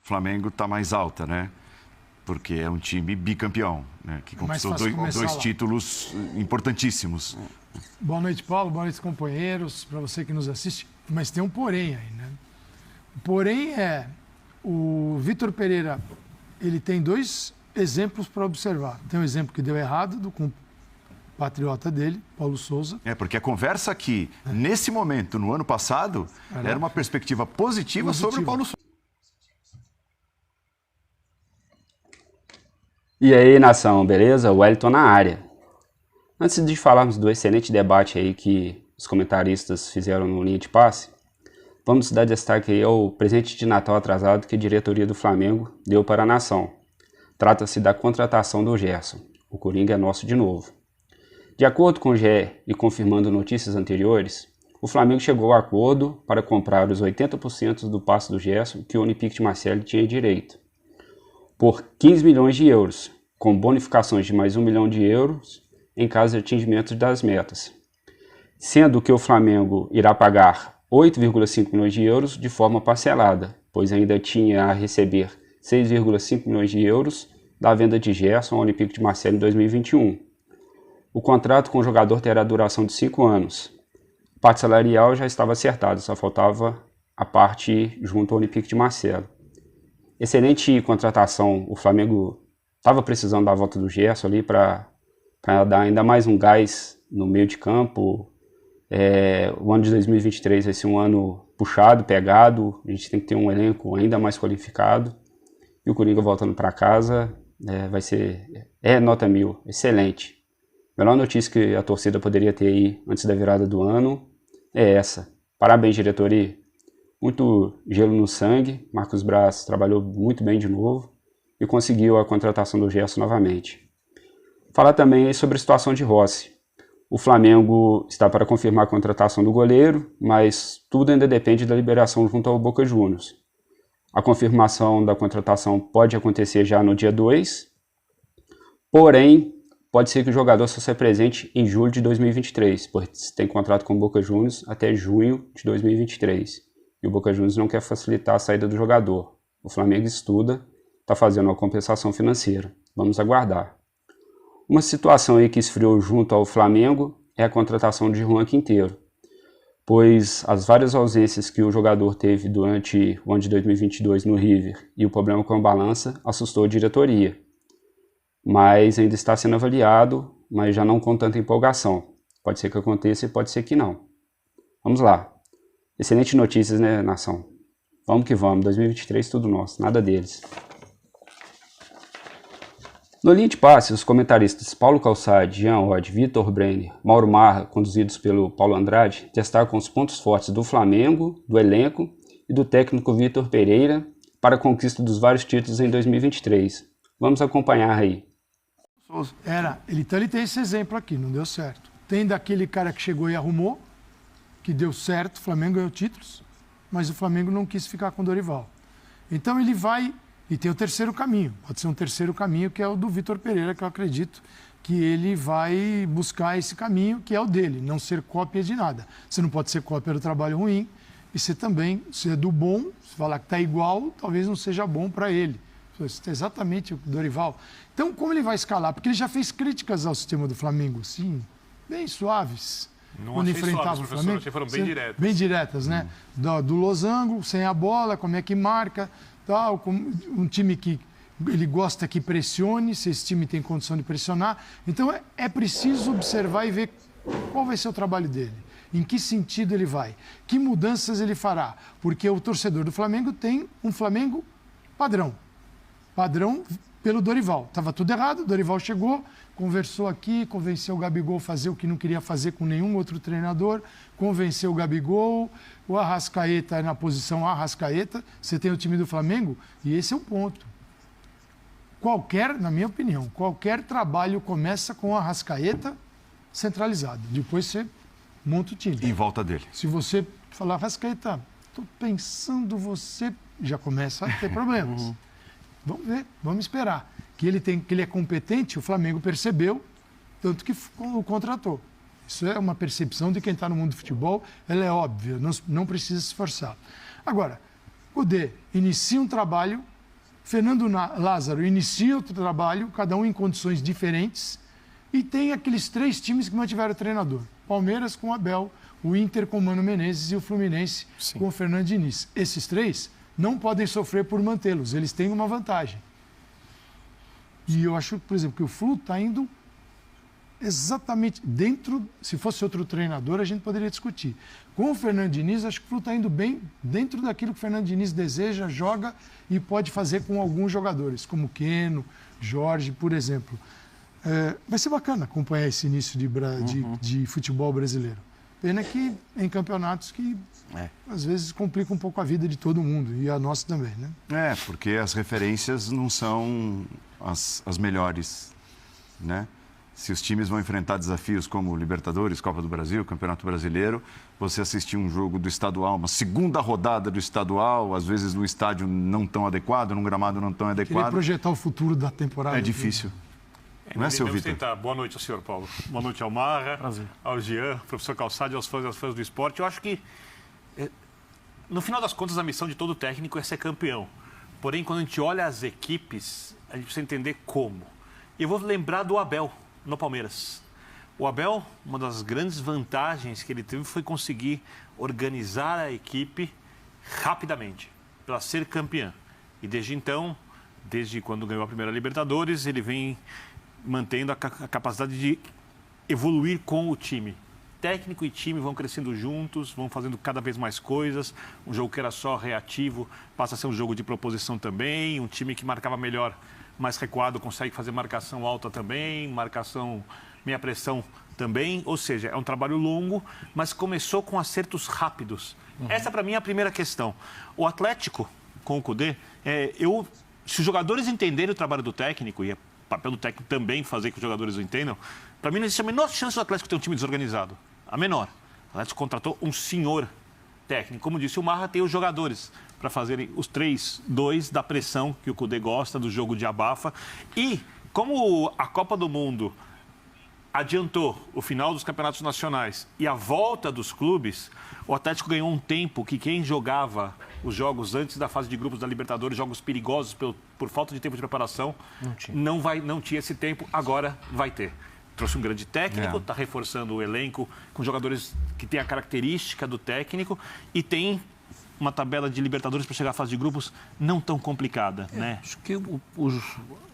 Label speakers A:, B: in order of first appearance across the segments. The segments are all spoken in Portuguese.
A: o Flamengo está mais alta, né? Porque é um time bicampeão, né? Que conquistou dois títulos importantíssimos.
B: Boa noite, Paulo. Boa noite, companheiros. Para você que nos assiste. Mas tem um porém aí, né? O porém é o Vitor Pereira, ele tem 2 exemplos para observar. Tem um exemplo que deu errado com o patriota dele, Paulo Souza.
A: Porque a conversa aqui, nesse momento, no ano passado, era uma perspectiva positiva sobre o Paulo Souza.
C: E aí, nação, beleza? O Wellington na área. Antes de falarmos do excelente debate aí que os comentaristas fizeram no Linha de Passe, vamos dar destaque aí ao presente de Natal atrasado que a diretoria do Flamengo deu para a nação. Trata-se da contratação do Gerson. O Coringa é nosso de novo. De acordo com o GE e confirmando notícias anteriores, o Flamengo chegou ao acordo para comprar os 80% do passe do Gerson que o Olympique de Marseille tinha direito, por 15 milhões de euros, com bonificações de mais 1 milhão de euros em caso de atingimento das metas, sendo que o Flamengo irá pagar 8,5 milhões de euros de forma parcelada, pois ainda tinha a receber 6,5 milhões de euros da venda de Gerson ao Olympique de Marseille em 2021. O contrato com o jogador terá duração de 5 anos. A parte salarial já estava acertada, só faltava a parte junto ao Olympique de Marseille. Excelente contratação, o Flamengo estava precisando da volta do Gerson ali para dar ainda mais um gás no meio de campo. O ano de 2023 vai ser um ano puxado, pegado, a gente tem que ter um elenco ainda mais qualificado. E o Coringa voltando para casa vai ser nota 1000, excelente. Melhor notícia que a torcida poderia ter aí antes da virada do ano é essa. Parabéns, diretoria. Muito gelo no sangue. Marcos Braz trabalhou muito bem de novo e conseguiu a contratação do Gerson novamente. Falar também sobre a situação de Rossi. O Flamengo está para confirmar a contratação do goleiro, mas tudo ainda depende da liberação junto ao Boca Juniors. A confirmação da contratação pode acontecer já no dia 2, porém, pode ser que o jogador só se apresente em julho de 2023, pois tem contrato com o Boca Juniors até junho de 2023. E o Boca Juniors não quer facilitar a saída do jogador. O Flamengo estuda, está fazendo uma compensação financeira. Vamos aguardar. Uma situação aí que esfriou junto ao Flamengo é a contratação de Juan Quinteiro, pois as várias ausências que o jogador teve durante o ano de 2022 no River e o problema com a balança assustou a diretoria. Mas ainda está sendo avaliado, mas já não com tanta empolgação. Pode ser que aconteça e pode ser que não. Vamos lá. Excelentes notícias, né, nação? Vamos que vamos. 2023 tudo nosso, nada deles. No Linha de Passe, os comentaristas Paulo Calçade, Jean Oddi, Vitor Brenner, Mauro Marra, conduzidos pelo Paulo Andrade, destacam os pontos fortes do Flamengo, do elenco e do técnico Vitor Pereira para a conquista dos vários títulos em 2023. Vamos acompanhar aí.
B: Ele tem esse exemplo aqui, não deu certo. Tem daquele cara que chegou e arrumou, que deu certo, o Flamengo ganhou títulos, mas o Flamengo não quis ficar com o Dorival. Então ele vai, e tem o terceiro caminho, pode ser um terceiro caminho, que é o do Vitor Pereira, que eu acredito que ele vai buscar esse caminho, que é o dele, não ser cópia de nada. Você não pode ser cópia do trabalho ruim, e você também, se é do bom, se falar que está igual, talvez não seja bom para ele. Exatamente o Dorival. Então, como ele vai escalar? Porque ele já fez críticas ao sistema do Flamengo, sim, bem suaves.
D: Não
B: quando
D: achei
B: enfrentava
D: suaves,
B: o Flamengo.
D: achei foram bem diretas.
B: Bem diretas, né? Do losango, sem a bola, como é que marca, tal, um time que ele gosta que pressione, se esse time tem condição de pressionar. Então, é preciso observar e ver qual vai ser o trabalho dele. Em que sentido ele vai? Que mudanças ele fará? Porque o torcedor do Flamengo tem um Flamengo padrão pelo Dorival. Estava tudo errado, o Dorival chegou, conversou aqui, convenceu o Gabigol a fazer o que não queria fazer com nenhum outro treinador, convenceu o Gabigol, o Arrascaeta na posição Arrascaeta, você tem o time do Flamengo, e esse é um ponto. Na minha opinião, qualquer trabalho começa com o Arrascaeta centralizado, depois você monta o time.
A: Em volta dele.
B: Se você falar, Arrascaeta, estou pensando você, já começa a ter problemas. Vamos ver, vamos esperar. Que ele é competente, o Flamengo percebeu, tanto que o contratou. Isso é uma percepção de quem está no mundo do futebol, ela é óbvia, não precisa se esforçar. Agora, o Cudê inicia um trabalho Fernando Lázaro inicia o trabalho, cada um em condições diferentes, e tem aqueles 3 times que mantiveram o treinador. Palmeiras com o Abel, o Inter com o Mano Menezes e o Fluminense com o Fernando Diniz. Esses 3 não podem sofrer por mantê-los, eles têm uma vantagem. E eu acho, por exemplo, que o Flu está indo exatamente dentro, se fosse outro treinador, a gente poderia discutir. Com o Fernando Diniz, acho que o Flu está indo bem dentro daquilo que o Fernando Diniz deseja, joga e pode fazer com alguns jogadores, como Keno, Jorge, por exemplo. Vai ser bacana acompanhar esse início de futebol brasileiro. Pena que em campeonatos que às vezes complicam um pouco a vida de todo mundo, e a nossa também, né?
A: Porque as referências não são as melhores, né? Se os times vão enfrentar desafios como Libertadores, Copa do Brasil, Campeonato Brasileiro, você assistir um jogo do estadual, uma segunda rodada do estadual, às vezes num estádio não tão adequado, num gramado não tão adequado.
B: Queria projetar o futuro da temporada.
A: É difícil. Não é, seu Vitor?
D: Boa noite ao senhor Paulo. Boa noite ao Marra, ao Jean, professor Calçade, aos fãs do esporte. Eu acho que, no final das contas, a missão de todo técnico é ser campeão. Porém, quando a gente olha as equipes, a gente precisa entender como. E eu vou lembrar do Abel, no Palmeiras. O Abel, uma das grandes vantagens que ele teve foi conseguir organizar a equipe rapidamente, para ser campeã. E desde então, desde quando ganhou a primeira Libertadores, ele vem mantendo a capacidade de evoluir com o time. Técnico e time vão crescendo juntos, vão fazendo cada vez mais coisas. Um jogo que era só reativo passa a ser um jogo de proposição também. Um time que marcava melhor, mais recuado, consegue fazer marcação alta também, marcação meia pressão também. Ou seja, é um trabalho longo, mas começou com acertos rápidos. Essa, para mim, é a primeira questão. O Atlético, com o Cudê, se os jogadores entenderem o trabalho do técnico, e é papel do técnico também fazer que os jogadores o entendam, para mim não existe a menor chance do Atlético ter um time desorganizado. A menor. O Atlético contratou um senhor técnico. Como disse o Marra, tem os jogadores para fazerem os 3-2 da pressão que o Cudê gosta, do jogo de abafa. E como a Copa do Mundo adiantou o final dos campeonatos nacionais e a volta dos clubes, o Atlético ganhou um tempo que quem jogava os jogos antes da fase de grupos da Libertadores, jogos perigosos por falta de tempo de preparação, não tinha esse tempo, agora vai ter. Trouxe um grande técnico, está reforçando o elenco com jogadores que têm a característica do técnico e tem uma tabela de Libertadores para chegar à fase de grupos não tão complicada, né?
E: Acho que o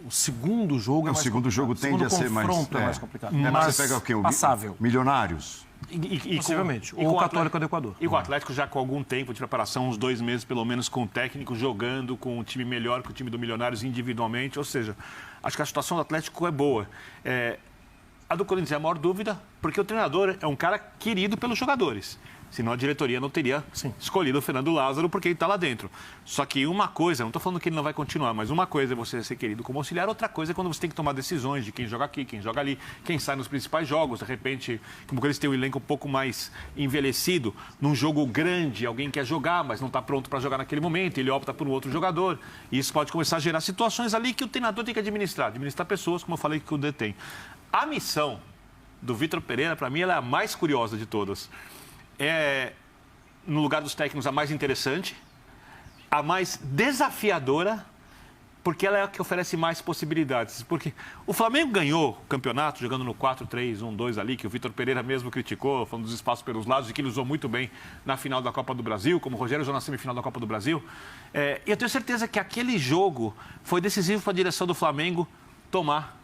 E: segundo jogo é mais complicado.
A: O segundo jogo tende a ser mais...
E: é mais complicado.
A: Mas você pega o quê?
E: Passável.
A: Milionários.
E: Possivelmente. Ou o Católico do Equador.
D: E com o Atlético já com algum tempo de preparação, uns 2 meses pelo menos, com o técnico jogando, com um time melhor que o time do Milionários individualmente. Ou seja, acho que a situação do Atlético é boa. A do Corinthians é a maior dúvida, porque o treinador é um cara querido pelos jogadores. Senão a diretoria não teria escolhido o Fernando Lázaro porque ele está lá dentro. Só que uma coisa, não estou falando que ele não vai continuar, mas uma coisa é você ser querido como auxiliar, outra coisa é quando você tem que tomar decisões de quem joga aqui, quem joga ali, quem sai nos principais jogos. De repente, como eles têm um elenco um pouco mais envelhecido, num jogo grande, alguém quer jogar, mas não está pronto para jogar naquele momento, ele opta por um outro jogador. E isso pode começar a gerar situações ali que o treinador tem que administrar pessoas, como eu falei que o D tem. A missão do Vitor Pereira, para mim, ela é a mais curiosa de todas. É, no lugar dos técnicos, a mais interessante, a mais desafiadora, porque ela é a que oferece mais possibilidades. Porque o Flamengo ganhou o campeonato jogando no 4-3-1-2 ali, que o Vitor Pereira mesmo criticou, falando dos espaços pelos lados, e que ele usou muito bem na final da Copa do Brasil, como o Rogério usou na semifinal da Copa do Brasil. E eu tenho certeza que aquele jogo foi decisivo para a direção do Flamengo tomar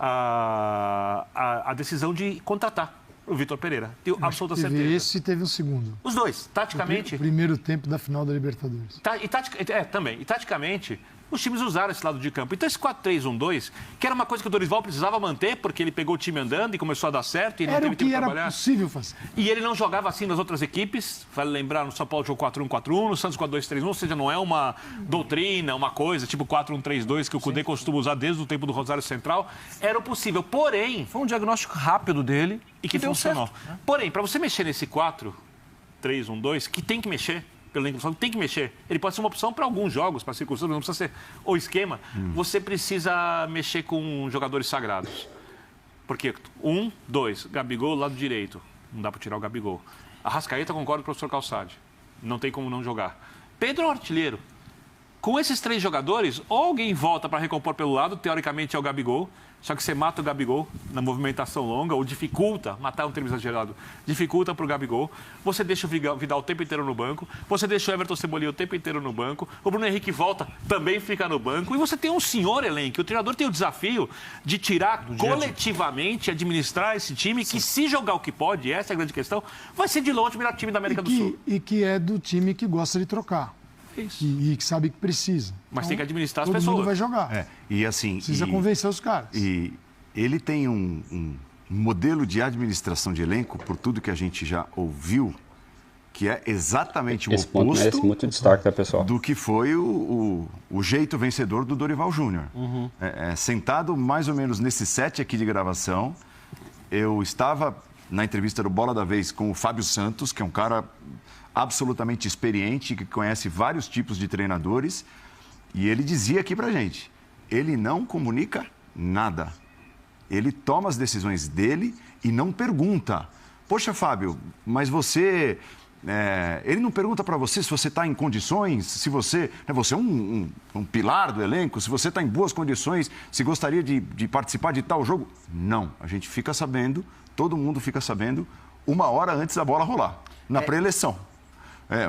D: a decisão de contratar o Vitor Pereira. Tenho absoluta certeza.
B: Esse teve um segundo.
D: Os dois, taticamente.
B: O primeiro tempo da final da Libertadores.
D: Também. E taticamente, os times usaram esse lado de campo. Então, esse 4-3-1-2, que era uma coisa que o Dorival precisava manter, porque ele pegou o time andando e começou a dar certo. E ele
B: era
D: não teve
B: o que
D: tempo
B: era
D: trabalhar.
B: Possível fazer.
D: E ele não jogava assim nas outras equipes. Vale lembrar, no São Paulo jogou 4-1-4-1, no Santos 4-2-3-1, ou seja, não é uma doutrina, uma coisa tipo 4-1-3-2 que o Cudê costuma usar desde o tempo do Rosário Central. Era o possível. Porém...
E: Foi um diagnóstico rápido dele
D: e que funcionou. Certo. Porém, para você mexer nesse 4-3-1-2, que tem que mexer, pelo elenco, tem que mexer. Ele pode ser uma opção para alguns jogos, para circunstâncias, não precisa ser o esquema. Você precisa mexer com jogadores sagrados. Porque 1, 2, Gabigol, lado direito. Não dá para tirar o Gabigol. Arrascaeta, concordo com o professor Calçade. Não tem como não jogar. Pedro é um artilheiro. com esses 3 jogadores, ou alguém volta para recompor pelo lado, teoricamente é o Gabigol, só que você mata o Gabigol na movimentação longa, ou dificulta, matar um termo exagerado, dificulta para o Gabigol. Você deixa o Vidal o tempo inteiro no banco, você deixa o Everton Cebolinha o tempo inteiro no banco, o Bruno Henrique volta, também fica no banco, e você tem um senhor elenco. O treinador tem o desafio de tirar coletivamente, administrar esse time, que se jogar o que pode, essa é a grande questão, vai ser de longe o melhor time da América do Sul.
B: E que é do time que gosta de trocar.
D: Isso.
B: E que sabe que precisa.
D: Mas tem que administrar as
B: todo
D: pessoas.
B: Todo mundo vai jogar.
A: E assim,
B: precisa convencer os caras.
A: E ele tem um modelo de administração de elenco, por tudo que a gente já ouviu, que é exatamente
C: Esse
A: o
C: ponto merece
A: oposto
C: muito destaque, tá, pessoal?
A: do que foi o jeito vencedor do Dorival Júnior. Sentado mais ou menos nesse set aqui de gravação, eu estava na entrevista do Bola da Vez com o Fábio Santos, que é um cara absolutamente experiente, que conhece vários tipos de treinadores, e ele dizia aqui pra gente, ele não comunica nada. Ele toma as decisões dele e não pergunta. Poxa, Fábio, mas você... ele não pergunta para você se você está em condições, se você... Você é um pilar do elenco, se você está em boas condições, se gostaria de participar de tal jogo. Não, a gente fica sabendo, todo mundo fica sabendo, 1 hora antes da bola rolar, na pré-eleição.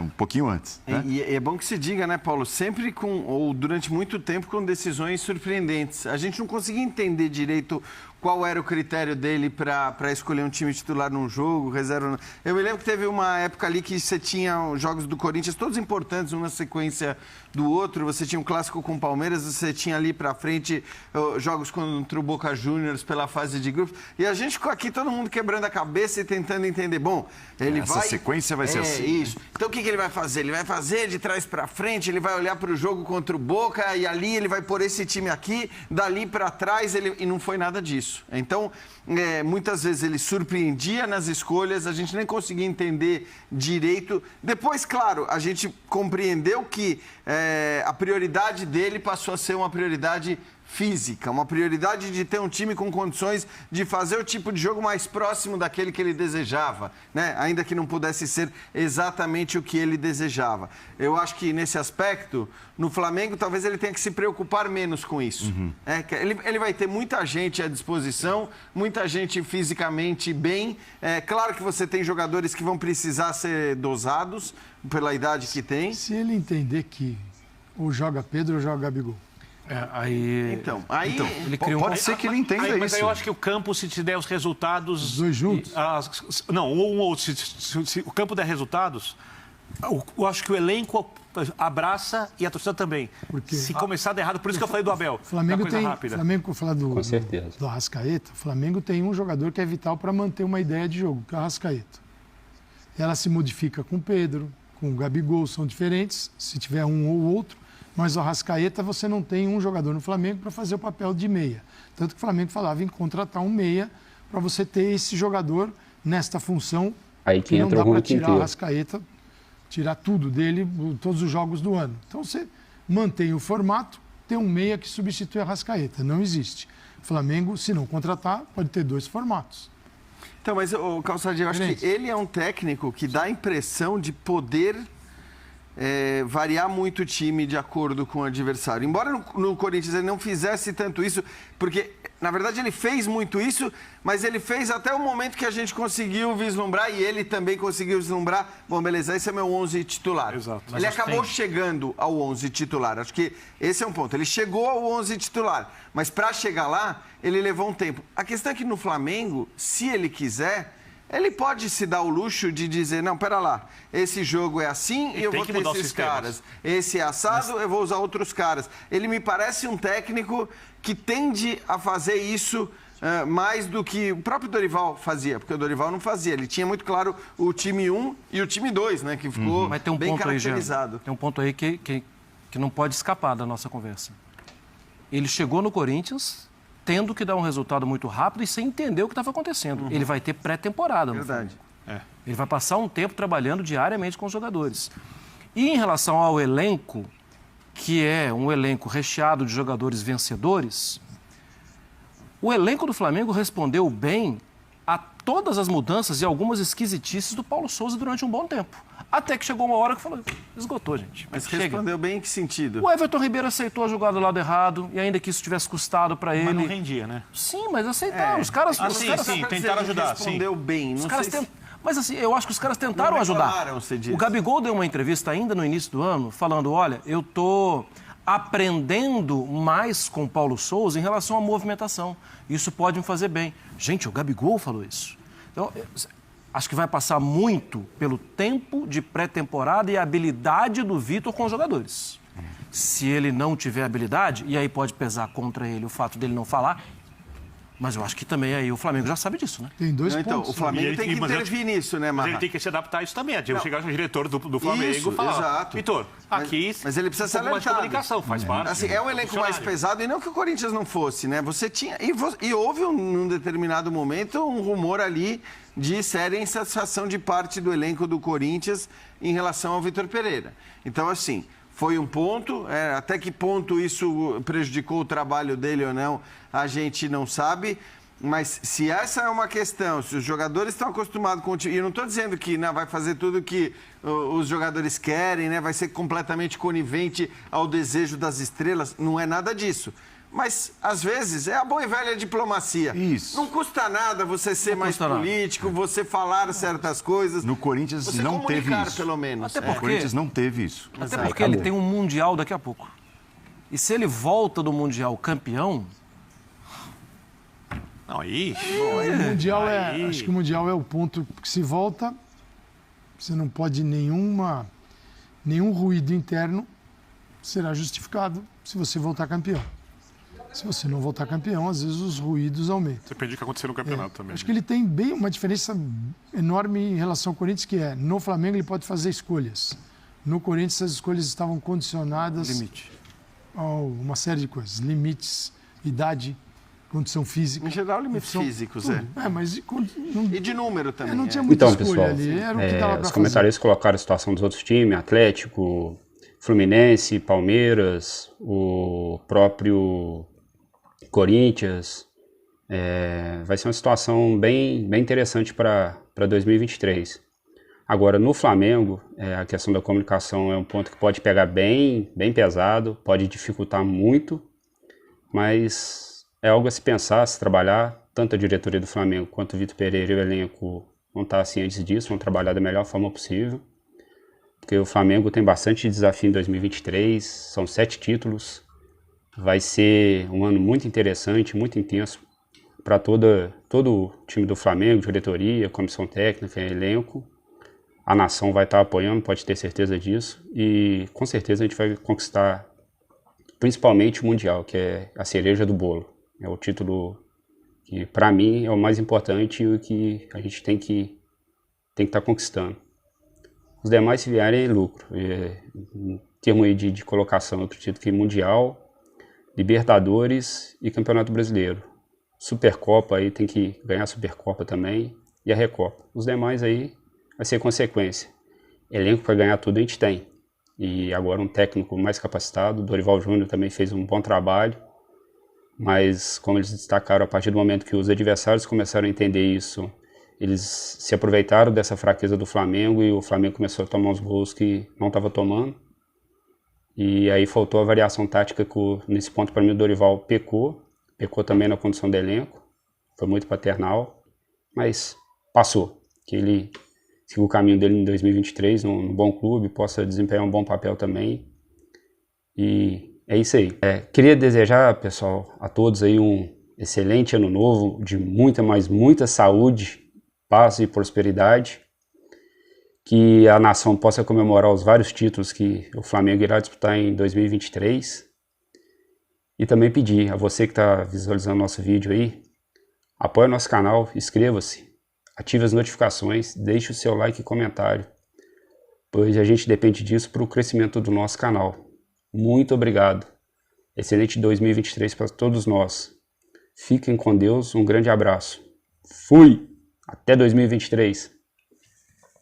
A: Um pouquinho antes. Né?
F: E é bom que se diga, né, Paulo? Sempre ou durante muito tempo com decisões surpreendentes. A gente não conseguia entender direito qual era o critério dele para escolher um time titular num jogo, reserva... Eu me lembro que teve uma época ali que você tinha os jogos do Corinthians, todos importantes, um na sequência do outro. Você tinha um clássico com o Palmeiras, você tinha ali para frente jogos contra o Boca Juniors pela fase de grupos. E a gente ficou aqui, todo mundo quebrando a cabeça e tentando entender. Bom, ele
A: Essa sequência vai ser assim.
F: Isso. Então o que ele vai fazer? Ele vai fazer de trás para frente, ele vai olhar para o jogo contra o Boca e ali ele vai pôr esse time aqui, dali para trás, e não foi nada disso. Então, muitas vezes ele surpreendia nas escolhas, a gente nem conseguia entender direito. Depois, claro, a gente compreendeu que a prioridade dele passou a ser uma prioridade física, uma prioridade de ter um time com condições de fazer o tipo de jogo mais próximo daquele que ele desejava, né? Ainda que não pudesse ser exatamente o que ele desejava. Eu acho que nesse aspecto, no Flamengo, talvez ele tenha que se preocupar menos com isso. Ele vai ter muita gente à disposição, muita gente fisicamente bem. Claro que você tem jogadores que vão precisar ser dosados pela idade que tem.
B: Se ele entender que ou joga Pedro ou joga Gabigol.
F: Então,
E: ele criou
A: pode ser que ele entenda isso.
D: Mas eu acho que o campo, se te der os resultados...
B: Os dois juntos?
D: Não, um ou outro. Se o campo der resultados, eu acho que o elenco abraça e a torcida também.
B: Porque
D: se começar a dar errado, por isso que eu falei do Abel.
B: Flamengo tem...
D: rápida.
B: Flamengo, falar
C: Com certeza.
B: do Arrascaeta, o Flamengo tem um jogador que é vital para manter uma ideia de jogo, que é o Arrascaeta. Ela se modifica com o Pedro, com o Gabigol, são diferentes, se tiver um ou outro. Mas o Arrascaeta, você não tem um jogador no Flamengo para fazer o papel de meia. Tanto que o Flamengo falava em contratar um meia para você ter esse jogador nesta função.
C: Aí que
B: não
C: entra
B: dá
C: o Ronald
B: para tirar o
C: Quinteiro.
B: Arrascaeta, tirar tudo dele, todos os jogos do ano. Então você mantém o formato, tem um meia que substitui a Arrascaeta. Não existe. O Flamengo, se não contratar, pode ter 2 formatos.
F: Então, mas, Calçadinho, eu acho que ele é um técnico que dá a impressão de poder... variar muito o time de acordo com o adversário. Embora no Corinthians ele não fizesse tanto isso, porque, na verdade, ele fez muito isso, mas ele fez até o momento que a gente conseguiu vislumbrar, e ele também conseguiu vislumbrar, bom, beleza, esse é meu 11 titular.
D: Exato.
F: Ele acabou chegando ao 11 titular. Acho que esse é um ponto. Ele chegou ao 11 titular, mas para chegar lá, ele levou um tempo. A questão é que no Flamengo, se ele quiser... Ele pode se dar o luxo de dizer, não, pera lá, esse jogo é assim e eu vou ter esses caras. Esse é assado, eu vou usar outros caras. Ele me parece um técnico que tende a fazer isso mais do que o próprio Dorival fazia, porque o Dorival não fazia. Ele tinha muito claro o time 1 e o time 2, né, que ficou
E: Mas tem um
F: bem
E: ponto
F: caracterizado.
E: Aí, Jean, tem um ponto aí que não pode escapar da nossa conversa. Ele chegou no Corinthians... tendo que dar um resultado muito rápido e sem entender o que estava acontecendo. Ele vai ter pré-temporada.
F: Verdade.
E: Ele vai passar um tempo trabalhando diariamente com os jogadores. E em relação ao elenco, que é um elenco recheado de jogadores vencedores, o elenco do Flamengo respondeu bem a todas as mudanças e algumas esquisitices do Paulo Souza durante um bom tempo. Até que chegou uma hora que falou, esgotou, gente.
F: Mas
E: Chega.
F: respondeu bem em que sentido?
E: O Everton Ribeiro aceitou a jogada do lado errado, e ainda que isso tivesse custado para ele...
D: Mas não rendia, né?
E: Sim, mas aceitaram. Os caras... os
D: sim,
E: caras
D: sim, tentaram ajudar, sim.
F: Respondeu bem.
E: Os
F: Não
E: caras
F: sei se...
E: Mas assim, eu acho que os caras tentaram
F: Não
E: ajudar.
F: reclamaram, você disse.
E: O Gabigol deu uma entrevista ainda no início do ano, falando, olha, eu tô aprendendo mais com o Paulo Souza em relação à movimentação. Isso pode me fazer bem. Gente, o Gabigol falou isso. Então, acho que vai passar muito pelo tempo de pré-temporada e a habilidade do Vitor com os jogadores. Se ele não tiver habilidade, e aí pode pesar contra ele o fato dele não falar, mas eu acho que também aí o Flamengo já sabe disso, né?
B: Tem 2
F: Não, então,
B: pontos.
F: o Flamengo tem que intervir nisso, né,
D: Mas
F: Marra?
D: ele tem que se adaptar a isso também. Eu chegar no diretor do Flamengo
F: Isso,
D: e falar,
F: exato.
D: Vitor, aqui
F: Mas ele precisa ser
D: um pouco mais de
F: alertado.
D: comunicação, faz parte.
F: Assim, é um elenco mais
D: Funcionário.
F: pesado, e não que o Corinthians não fosse, né? Você tinha... E houve, num determinado momento, um rumor ali de séria insatisfação de parte do elenco do Corinthians em relação ao Vitor Pereira. Então, assim, foi um ponto. Até que ponto isso prejudicou o trabalho dele ou não, a gente não sabe. Mas se essa é uma questão, se os jogadores estão acostumados com o time... E eu não estou dizendo que vai fazer tudo que os jogadores querem, né? Vai ser completamente conivente ao desejo das estrelas. Não é nada disso. Mas, às vezes, é a boa e velha diplomacia.
A: Isso.
F: Não custa nada você ser mais político, você falar certas coisas.
A: No Corinthians
F: você
A: não teve
F: comunicar,
A: isso.
F: pelo menos.
E: Até
A: O
E: porque-
A: Corinthians não teve isso.
E: Até porque ele tem um Mundial daqui a pouco. E se ele volta do Mundial campeão,
D: Não, aí...
B: O Mundial
D: Aí-
B: acho que o Mundial é o ponto que se volta, você não pode nenhum ruído interno será justificado se você voltar campeão. Se você não voltar campeão, às vezes os ruídos aumentam.
D: Depende do que acontecer no campeonato também.
B: Acho que ele tem bem uma diferença enorme em relação ao Corinthians, que é, no Flamengo ele pode fazer escolhas. No Corinthians as escolhas estavam condicionadas
E: limite.
B: a uma série de coisas, limites, idade, condição física.
F: Em geral, limites
B: opção,
F: físicos,
B: tudo. Mas
F: E de número também.
B: não tinha muita
C: Então,
B: escolha
C: pessoal,
B: ali, era o que dava para
C: os
B: fazer.
C: comentaristas colocaram a situação dos outros times, Atlético, Fluminense, Palmeiras, o próprio Corinthians. Vai ser uma situação bem interessante para 2023. Agora, no Flamengo, a questão da comunicação é um ponto que pode pegar bem pesado, pode dificultar muito, mas é algo a se pensar, a se trabalhar. Tanto a diretoria do Flamengo quanto o Vitor Pereira e o elenco vão estar cientes disso, vão trabalhar da melhor forma possível, porque o Flamengo tem bastante desafio em 2023, são 7 títulos, vai ser um ano muito interessante, muito intenso para todo o time do Flamengo, diretoria, comissão técnica, elenco. A nação vai estar apoiando, pode ter certeza disso, e com certeza a gente vai conquistar principalmente o Mundial, que é a cereja do bolo. É o título que, para mim, é o mais importante e o que a gente tem que estar conquistando. Os demais, se vierem, é lucro. Em termos aí de colocação, eu acredito que Mundial, Libertadores e Campeonato Brasileiro. Supercopa, aí tem que ganhar a Supercopa também, e a Recopa. Os demais aí vai ser consequência. Elenco para ganhar tudo a gente tem. E agora um técnico mais capacitado, Dorival Júnior também fez um bom trabalho, mas como eles destacaram, a partir do momento que os adversários começaram a entender isso, eles se aproveitaram dessa fraqueza do Flamengo e o Flamengo começou a tomar uns gols que não estava tomando. E aí faltou a variação tática que nesse ponto para mim o Dorival pecou também na condição do elenco, foi muito paternal, mas passou, que ele siga o caminho dele em 2023, num bom clube, possa desempenhar um bom papel também. E é isso aí. Queria desejar, pessoal, a todos aí um excelente ano novo, de muita saúde, paz e prosperidade. Que a nação possa comemorar os vários títulos que o Flamengo irá disputar em 2023. E também pedir a você que está visualizando nosso vídeo aí, apoie o nosso canal, inscreva-se, ative as notificações, deixe o seu like e comentário, pois a gente depende disso para o crescimento do nosso canal. Muito obrigado. Excelente 2023 para todos nós. Fiquem com Deus, um grande abraço. Fui! Até 2023.